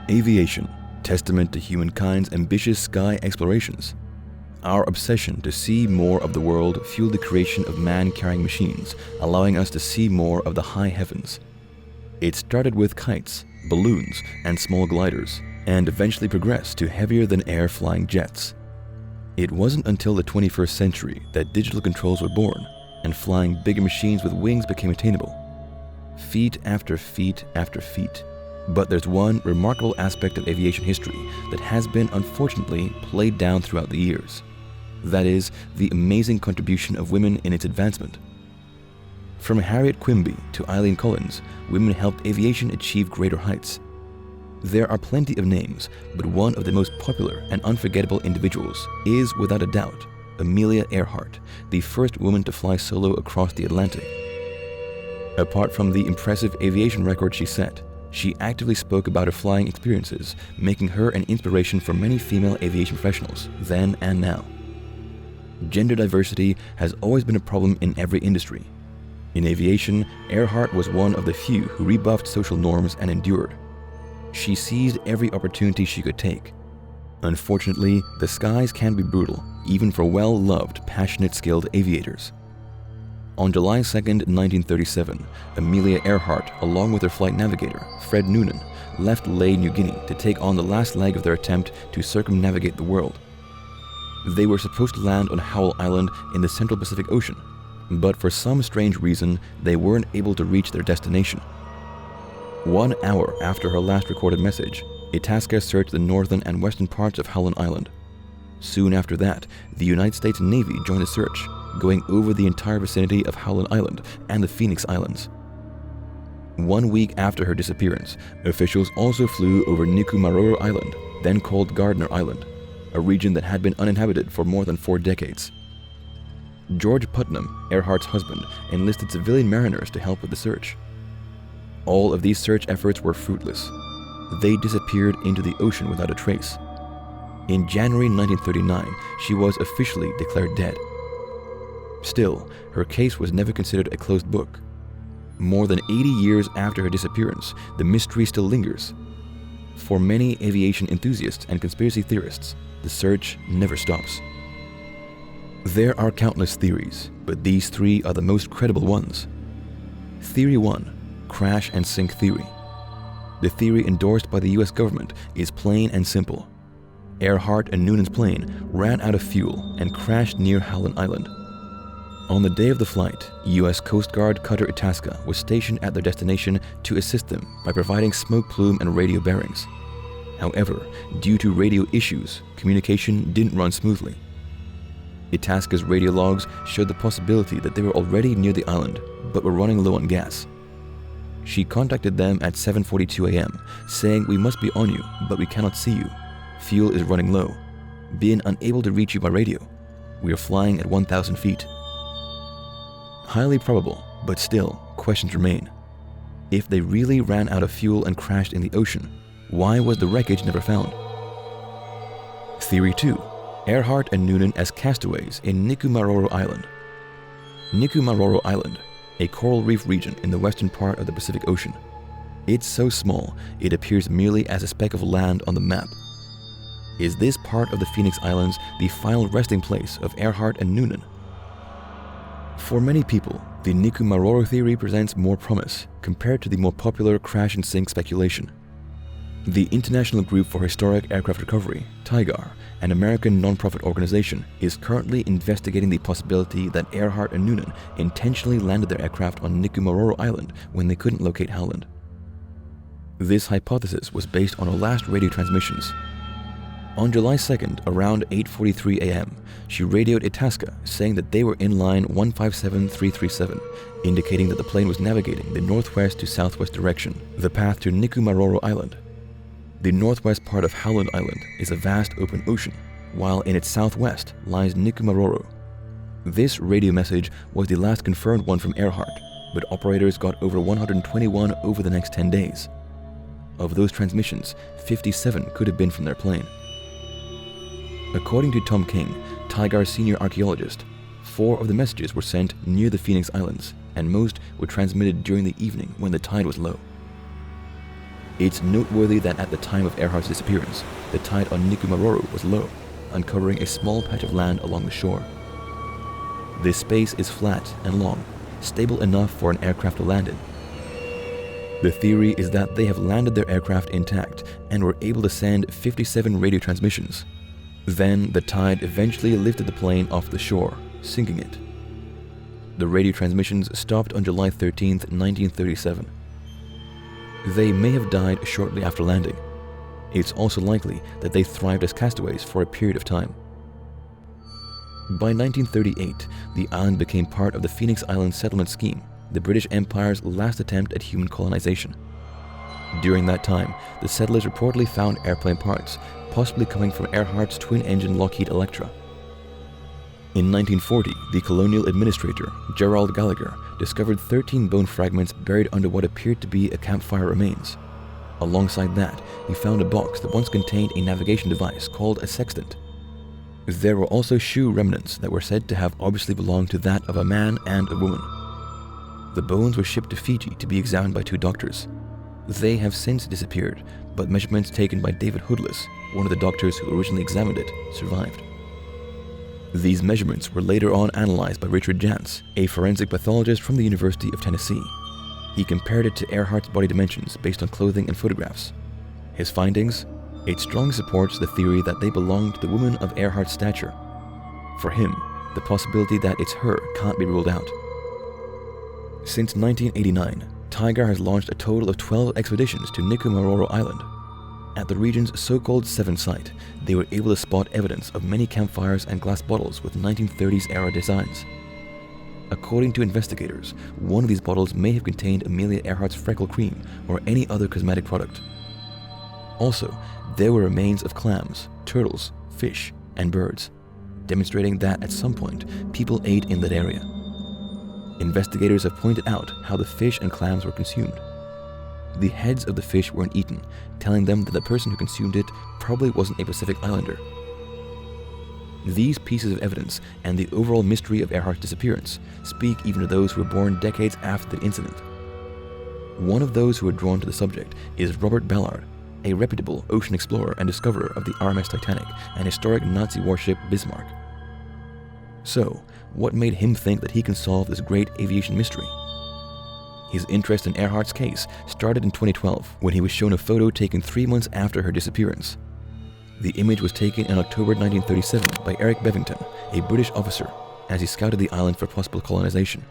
Aviation, testament to humankind's ambitious sky explorations. Our obsession to see more of the world fueled the creation of man-carrying machines, allowing us to see more of the high heavens. It started with kites, balloons, and small gliders, and eventually progressed to heavier-than-air flying jets. It wasn't until the 21st century that digital controls were born, and flying bigger machines with wings became attainable. Feat after feat after feat. But there's one remarkable aspect of aviation history that has been unfortunately played down throughout the years. That is, the amazing contribution of women in its advancement. From Harriet Quimby to Eileen Collins, women helped aviation achieve greater heights. There are plenty of names, but one of the most popular and unforgettable individuals is, without a doubt, Amelia Earhart, the first woman to fly solo across the Atlantic. Apart from the impressive aviation record she set, she actively spoke about her flying experiences, making her an inspiration for many female aviation professionals, then and now. Gender diversity has always been a problem in every industry. In aviation, Earhart was one of the few who rebuffed social norms and endured. She seized every opportunity she could take. Unfortunately, the skies can be brutal, even for well-loved, passionate, skilled aviators. On July 2, 1937, Amelia Earhart, along with her flight navigator, Fred Noonan, left Lae, New Guinea to take on the last leg of their attempt to circumnavigate the world. They were supposed to land on Howell Island in the Central Pacific Ocean, but for some strange reason, they weren't able to reach their destination. 1 hour after her last recorded message, Itasca searched the northern and western parts of Howland Island. Soon after that, the United States Navy joined the search, going over the entire vicinity of Howland Island and the Phoenix Islands. 1 week after her disappearance, officials also flew over Nikumaroro Island, then called Gardner Island, a region that had been uninhabited for more than 4 decades. George Putnam, Earhart's husband, enlisted civilian mariners to help with the search. All of these search efforts were fruitless. They disappeared into the ocean without a trace. In January 1939, she was officially declared dead. Still, her case was never considered a closed book. More than 80 years after her disappearance, the mystery still lingers. For many aviation enthusiasts and conspiracy theorists, the search never stops. There are countless theories, but these 3 are the most credible ones. Theory 1. Crash and sink theory. The theory endorsed by the US government is plain and simple. Earhart and Noonan's plane ran out of fuel and crashed near Howland Island. On the day of the flight, US Coast Guard cutter Itasca was stationed at their destination to assist them by providing smoke plume and radio bearings. However, due to radio issues, communication didn't run smoothly. Itasca's radio logs showed the possibility that they were already near the island, but were running low on gas. She contacted them at 7:42 a.m., saying, "We must be on you, but we cannot see you. Fuel is running low. Being unable to reach you by radio. We are flying at 1,000 feet." Highly probable, but still, questions remain. If they really ran out of fuel and crashed in the ocean, why was the wreckage never found? Theory 2. Earhart and Noonan as castaways in Nikumaroro Island. Nikumaroro Island, a coral reef region in the western part of the Pacific Ocean. It's so small, it appears merely as a speck of land on the map. Is this part of the Phoenix Islands the final resting place of Earhart and Noonan? For many people, the Nikumaroro theory presents more promise compared to the more popular crash and sink speculation. The International Group for Historic Aircraft Recovery, TIGAR, an American non-profit organization, is currently investigating the possibility that Earhart and Noonan intentionally landed their aircraft on Nikumaroro Island when they couldn't locate Howland. This hypothesis was based on her last radio transmissions. On July 2nd, around 8:43 a.m., she radioed Itasca saying that they were in line 157337, indicating that the plane was navigating the northwest to southwest direction, the path to Nikumaroro Island. The northwest part of Howland Island is a vast open ocean, while in its southwest lies Nikumaroro. This radio message was the last confirmed one from Earhart, but operators got over 121 over the next 10 days. Of those transmissions, 57 could have been from their plane. According to Tom King, TIGAR's senior archaeologist, 4 of the messages were sent near the Phoenix Islands, and most were transmitted during the evening when the tide was low. It's noteworthy that at the time of Earhart's disappearance, the tide on Nikumaroro was low, uncovering a small patch of land along the shore. This space is flat and long, stable enough for an aircraft to land in. The theory is that they have landed their aircraft intact and were able to send 57 radio transmissions. Then the tide eventually lifted the plane off the shore, sinking it. The radio transmissions stopped on July 13, 1937. They may have died shortly after landing. It's also likely that they thrived as castaways for a period of time. By 1938, the island became part of the Phoenix Island settlement scheme, the British Empire's last attempt at human colonization. During that time, the settlers reportedly found airplane parts, possibly coming from Earhart's twin-engine Lockheed Electra. In 1940, the colonial administrator, Gerald Gallagher, discovered 13 bone fragments buried under what appeared to be a campfire remains. Alongside that, he found a box that once contained a navigation device called a sextant. There were also shoe remnants that were said to have obviously belonged to that of a man and a woman. The bones were shipped to Fiji to be examined by 2 doctors. They have since disappeared, but measurements taken by David Hoodless, one of the doctors who originally examined it, survived. These measurements were later on analyzed by Richard Jantz, a forensic pathologist from the University of Tennessee. He compared it to Earhart's body dimensions based on clothing and photographs. His findings? It strongly supports the theory that they belong to the woman of Earhart's stature. For him, the possibility that it's her can't be ruled out. Since 1989, Tiger has launched a total of 12 expeditions to Nikumaroro Island. At the region's so-called 7th site, they were able to spot evidence of many campfires and glass bottles with 1930s-era designs. According to investigators, one of these bottles may have contained Amelia Earhart's freckle cream or any other cosmetic product. Also, there were remains of clams, turtles, fish, and birds, demonstrating that at some point, people ate in that area. Investigators have pointed out how the fish and clams were consumed. The heads of the fish weren't eaten, telling them that the person who consumed it probably wasn't a Pacific Islander. These pieces of evidence and the overall mystery of Earhart's disappearance speak even to those who were born decades after the incident. One of those who were drawn to the subject is Robert Bellard, a reputable ocean explorer and discoverer of the RMS Titanic and historic Nazi warship Bismarck. So, what made him think that he can solve this great aviation mystery? His interest in Earhart's case started in 2012 when he was shown a photo taken 3 months after her disappearance. The image was taken in October 1937 by Eric Bevington, a British officer, as he scouted the island for possible colonization.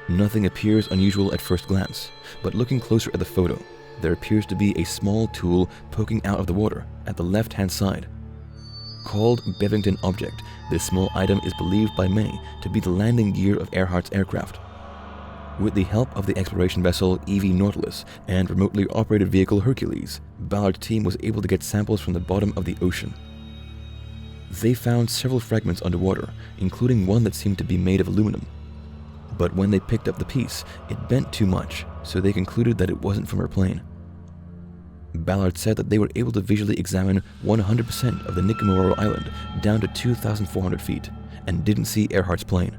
Nothing appears unusual at first glance, but looking closer at the photo, there appears to be a small tool poking out of the water at the left-hand side. Called Bevington Object, this small item is believed by many to be the landing gear of Earhart's aircraft. With the help of the exploration vessel EV Nautilus and remotely operated vehicle Hercules, Ballard's team was able to get samples from the bottom of the ocean. They found several fragments underwater, including one that seemed to be made of aluminum. But when they picked up the piece, it bent too much, so they concluded that it wasn't from her plane. Ballard said that they were able to visually examine 100% of the Nikumaroro Island down to 2,400 feet and didn't see Earhart's plane.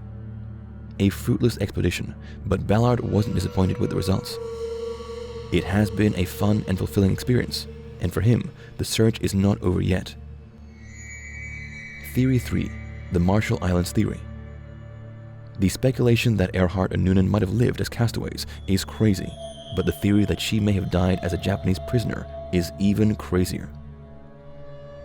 A fruitless expedition, but Ballard wasn't disappointed with the results. It has been a fun and fulfilling experience, and for him, the search is not over yet. Theory 3. The Marshall Islands Theory. The speculation that Earhart and Noonan might have lived as castaways is crazy, but the theory that she may have died as a Japanese prisoner is even crazier.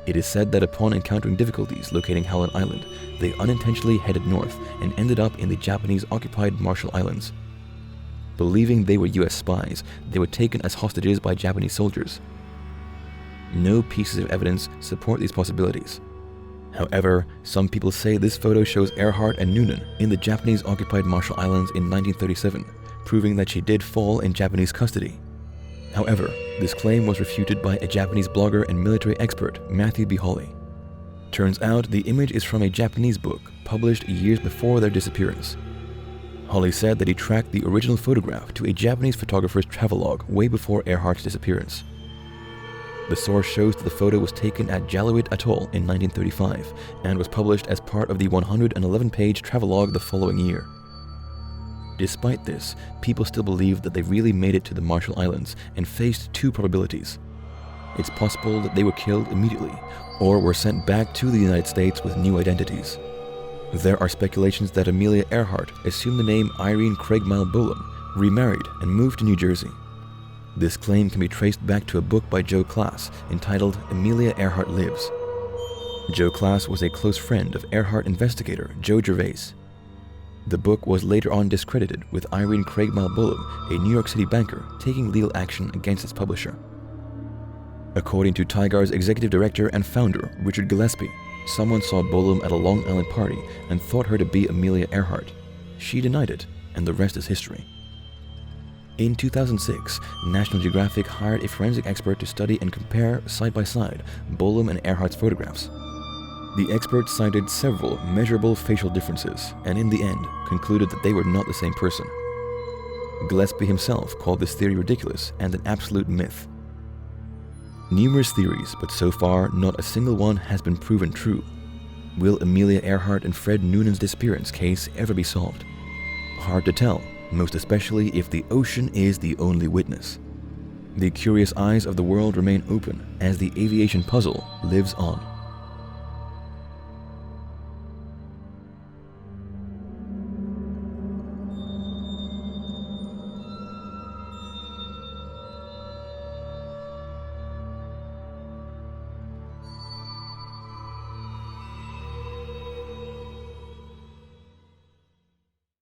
It is said that upon encountering difficulties locating Howland Island, they unintentionally headed north and ended up in the Japanese-occupied Marshall Islands. Believing they were US spies, they were taken as hostages by Japanese soldiers. No pieces of evidence support these possibilities. However, some people say this photo shows Earhart and Noonan in the Japanese-occupied Marshall Islands in 1937, proving that she did fall in Japanese custody. However, this claim was refuted by a Japanese blogger and military expert, Matthew B. Hawley. Turns out the image is from a Japanese book published years before their disappearance. Hawley said that he tracked the original photograph to a Japanese photographer's travelogue way before Earhart's disappearance. The source shows that the photo was taken at Jaluit Atoll in 1935 and was published as part of the 111-page travelogue the following year. Despite this, people still believe that they really made it to the Marshall Islands and faced two probabilities. It's possible that they were killed immediately or were sent back to the United States with new identities. There are speculations that Amelia Earhart assumed the name Irene Craigmile Bolam, remarried, and moved to New Jersey. This claim can be traced back to a book by Joe Class entitled Amelia Earhart Lives. Joe Class was a close friend of Earhart investigator Joe Gervais. The book was later on discredited, with Irene Craigmile Bolam, a New York City banker, taking legal action against its publisher. According to Tigar's executive director and founder, Richard Gillespie, someone saw Bolam at a Long Island party and thought her to be Amelia Earhart. She denied it, and the rest is history. In 2006, National Geographic hired a forensic expert to study and compare side-by-side Bolam and Earhart's photographs. The expert cited several measurable facial differences and in the end concluded that they were not the same person. Gillespie himself called this theory ridiculous and an absolute myth. Numerous theories, but so far not a single one has been proven true. Will Amelia Earhart and Fred Noonan's disappearance case ever be solved? Hard to tell, most especially if the ocean is the only witness. The curious eyes of the world remain open as the aviation puzzle lives on.